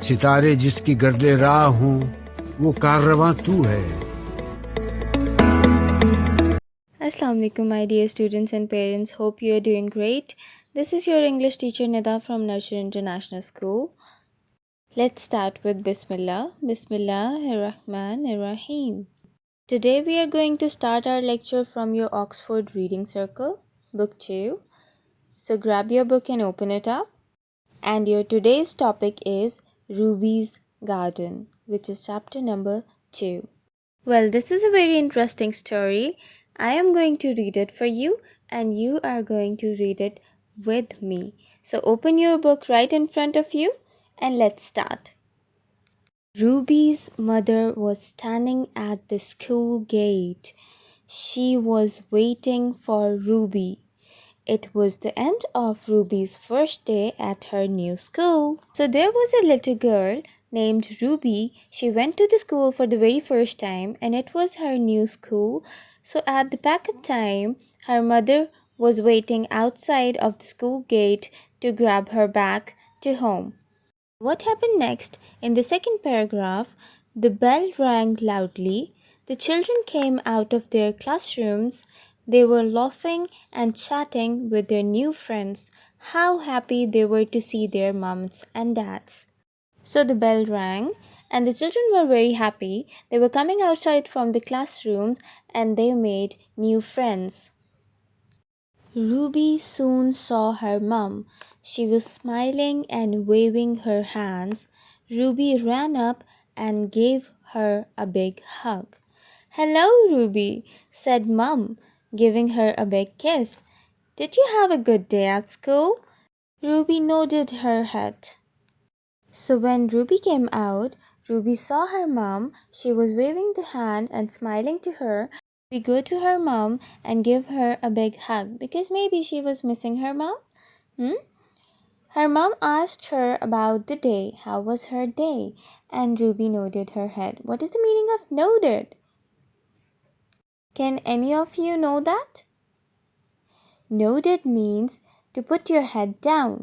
सितारे जिसकी गर्दे राह हूँ वो कारवां तू है. Assalamu alaikum, my dear students and parents. Hope you are doing great. This is your English teacher Nida from Nursery International School. Let's start with Bismillah. Bismillahirrahmanirrahim. Today we are going to start our lecture from your Oxford Reading Circle, Book 2. So grab your book and open it up. And your today's topic is Ruby's Garden, which is chapter number 2. Well, this is a very interesting story. I am going to read it for you and you are going to read it with me. So open your book right in front of you and let's start. Ruby's mother was standing at the school gate. She was waiting for Ruby. It was the end of Ruby's first day at her new school. So there was a little girl named Ruby. She went to the school for the very first time and it was her new school. So at the backup time, her mother was waiting outside of the school gate to grab her back to home. What happened next? In the second paragraph, the bell rang loudly. The children came out of their classrooms. They were laughing and chatting with their new friends. How happy they were to see their mums and dads. So the bell rang and the children were very happy. They were coming outside from the classrooms and they made new friends. Ruby soon saw her mum. She was smiling and waving her hands. Ruby ran up and gave her a big hug. "Hello, Ruby," said Mum, giving her a big kiss. "Did you have a good day at school?" Ruby nodded her head. So when Ruby came out, Ruby saw her mum. She was waving the hand and smiling to her. We go to her mum and give her a big hug because maybe she was missing her mum. Her mum asked her about the day. How was her day? And Ruby nodded her head. What is the meaning of nodded? Can any of you know that? Nodded means to put your head down.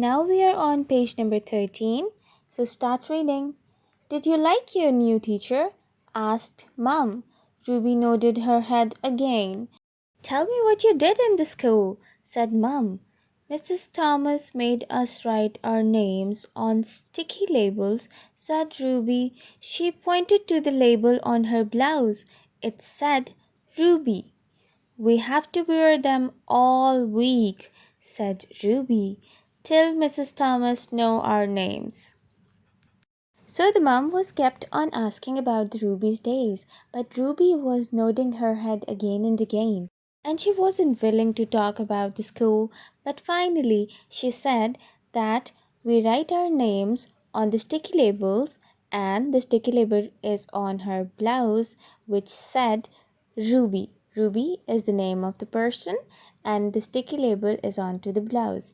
Now we are on page number 13. So start reading. "Did you like your new teacher?" asked Mum. Ruby nodded her head again. "Tell me what you did in the school," said Mum. "Mrs. Thomas made us write our names on sticky labels," said Ruby. She pointed to the label on her blouse. It said Ruby. "We have to wear them all week," said Ruby, "till Mrs. Thomas know our names." So the mum was kept on asking about the Ruby's days, but Ruby was nodding her head again and again, and she wasn't willing to talk about the school. But finally she said that we write our names on the sticky labels, and the sticky label is on her blouse, which said Ruby. Ruby is the name of the person, and the sticky label is onto the blouse.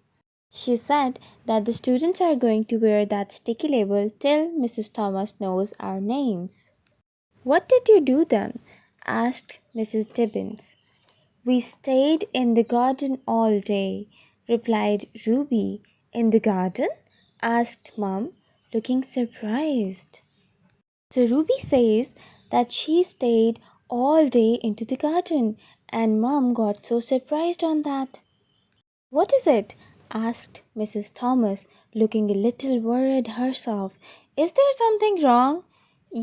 She said that the students are going to wear that sticky label till Mrs. Thomas knows our names. "What did you do then?" asked Mrs. Tibbins. "We stayed in the garden all day," replied Ruby. "In the garden?" asked Mum, looking surprised. So Ruby says that she stayed all day into the garden, and Mum got so surprised on that. "What is it?" asked Mrs. Thomas, looking a little worried herself. "Is there something wrong?"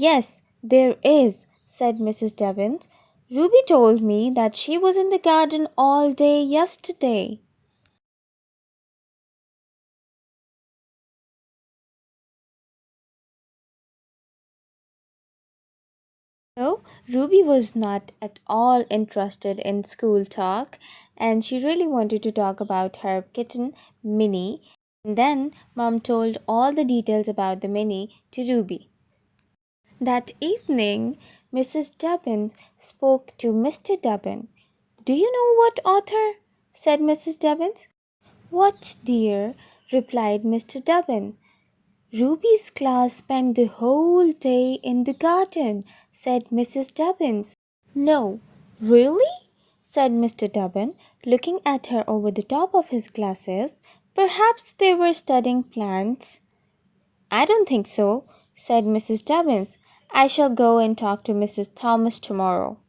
"Yes, there is," said Mrs. Devons. "Ruby told me that she was in the garden all day yesterday." So, Ruby was not at all interested in school talk and she really wanted to talk about her kitten, Minnie. And then Mom told all the details about the Minnie to Ruby. That evening, Mrs. Dubbin spoke to Mr. Dubbin. "Do you know what author?" said Mrs. Dubbin. "What, dear?" replied Mr. Dubbin. "Ruby's class spent the whole day in the garden," said Mrs. Dubbins. "No, really?" said Mr. Dubbin, looking at her over the top of his glasses. "Perhaps they were studying plants." I don't think so, said Mrs. Dubbins. I shall go and talk to Mrs. Thomas tomorrow.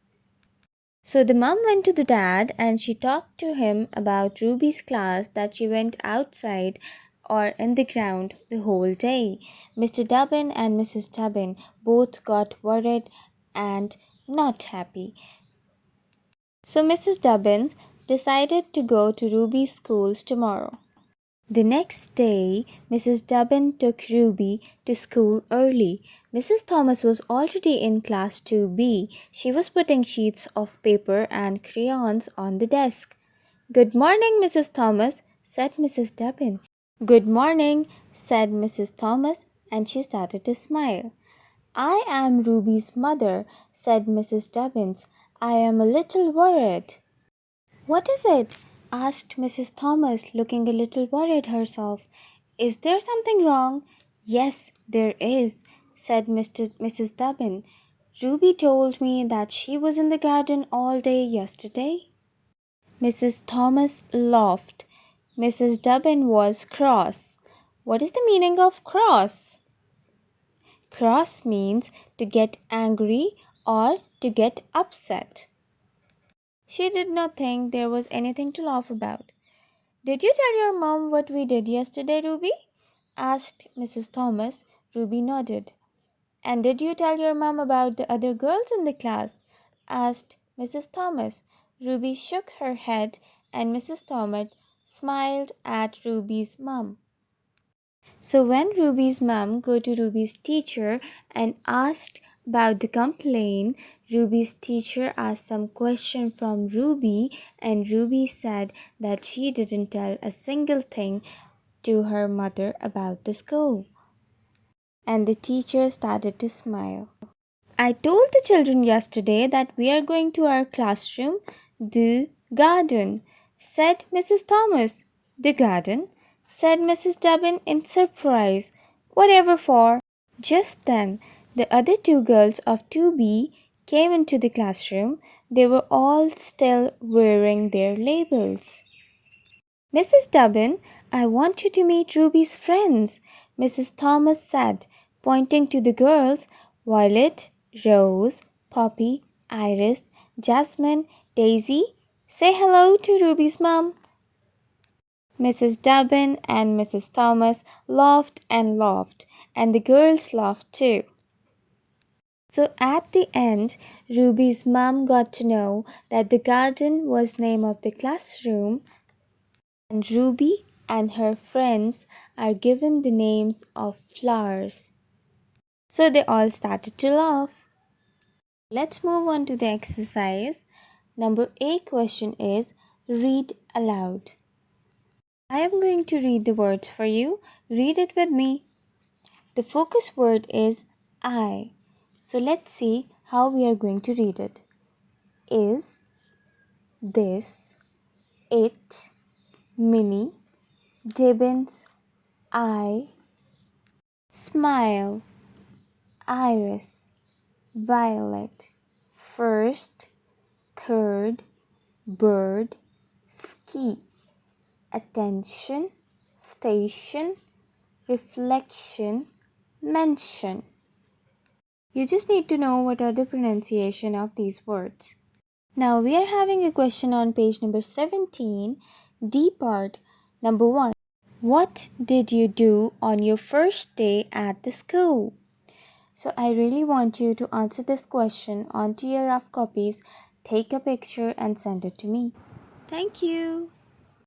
So the mum went to the dad and she talked to him about Ruby's class that she went outside or in the ground the whole day. Mr. Dubbin and Mrs. Dubbin both got worried and not happy. So Mrs. Dubbins decided to go to Ruby's schools tomorrow. The next day, Mrs. Dubbin took Ruby to school early. Mrs. Thomas was already in class 2B. She was putting sheets of paper and crayons on the desk. Good morning, Mrs. Thomas, said Mrs. Dubbin. Good morning, said Mrs. Thomas, and she started to smile. I am Ruby's mother, said Mrs. Dubbins. I am a little worried. What is it? Asked Mrs. Thomas, looking a little worried herself. Is there something wrong? Yes, there is, said Mrs. Dubbin. Ruby told me that she was in the garden all day yesterday. Mrs. Thomas laughed. Mrs. Dubbin was cross. What is the meaning of cross? Cross means to get angry or to get upset. She did not think there was anything to laugh about. Did you tell your mom what we did yesterday, Ruby? Asked Mrs. Thomas. Ruby nodded. And did you tell your mom about the other girls in the class? Asked Mrs. Thomas. Ruby shook her head and Mrs. Thomas smiled at Ruby's mom. So when Ruby's mom go to Ruby's teacher and asked about the complaint, Ruby's teacher asked some question from Ruby and Ruby said that she didn't tell a single thing to her mother about the school. And the teacher started to smile. I told the children yesterday that we are going to our classroom, the garden, said Mrs. Thomas. The garden? Said Mrs. Dubbin in surprise. Whatever for? Just then, the other two girls of 2B came into the classroom. They were all still wearing their labels. Mrs. Dubbin, I want you to meet Ruby's friends, Mrs. Thomas said, pointing to the girls, Violet, Rose, Poppy, Iris, Jasmine, Daisy. Say hello to Ruby's mom. Mrs. Dubbin and Mrs. Thomas laughed, and the girls laughed too. So at the end, Ruby's mom got to know that the garden was name of the classroom, and Ruby and her friends are given the names of flowers. So they all started to laugh. Let's move on to the exercise. Number 8 question is read aloud. I am going to read the words for you. Read it with me. The focus word is I. So let's see how we are going to read it. Is, this, it, Minnie, Dibbins, I, smile, Iris, Violet, first, third, bird, ski, attention, station, reflection, mention. You just need to know what are the pronunciation of these words. Now we are having a question on page number 17, D part, number 1. What did you do on your first day at the school? So I really want you to answer this question onto your rough copies, take a picture and send it to me. Thank you.